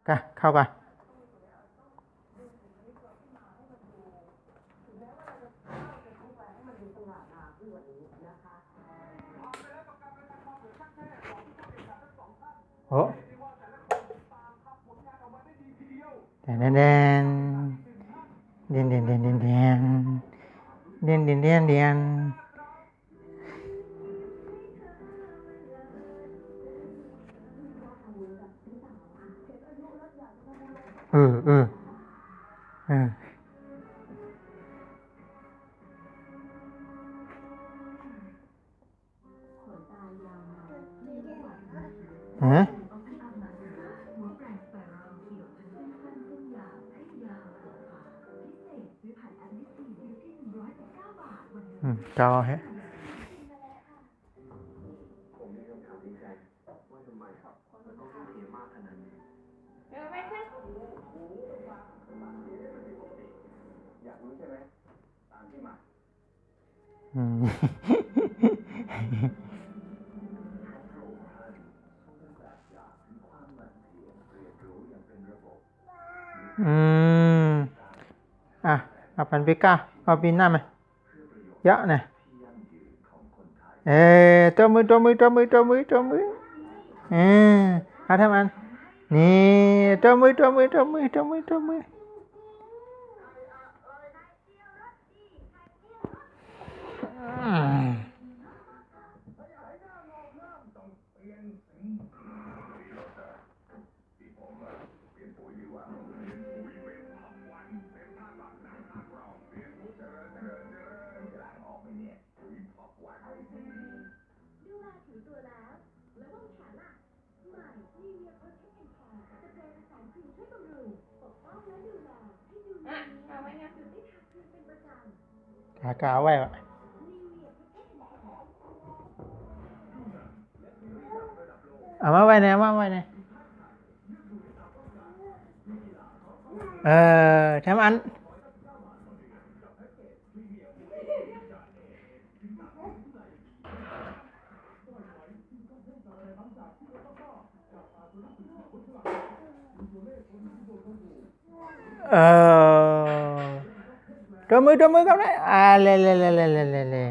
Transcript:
กันเข้ากันโอ้แดนแดนเดียนเดียนเดียนเดียนเดียนเดียนเดียนเดียนเดียนเออเออเออฮะเจ้าฮะอืมอืมอ่ะเอาปันปิก้าเอาปีนหน้าไหมเยอะเนี่ยตัวมือตัวมือตัวมือตัวมือตัวมือเอาทำอันนี่ตัวมือตัวมือตัวมือตัวมือตัวมือกาไว้วะเอามาไว้ไหนมาไว้ไหนทำอันตัวมือกับได้เล่เล่เล่เล่เล่เล่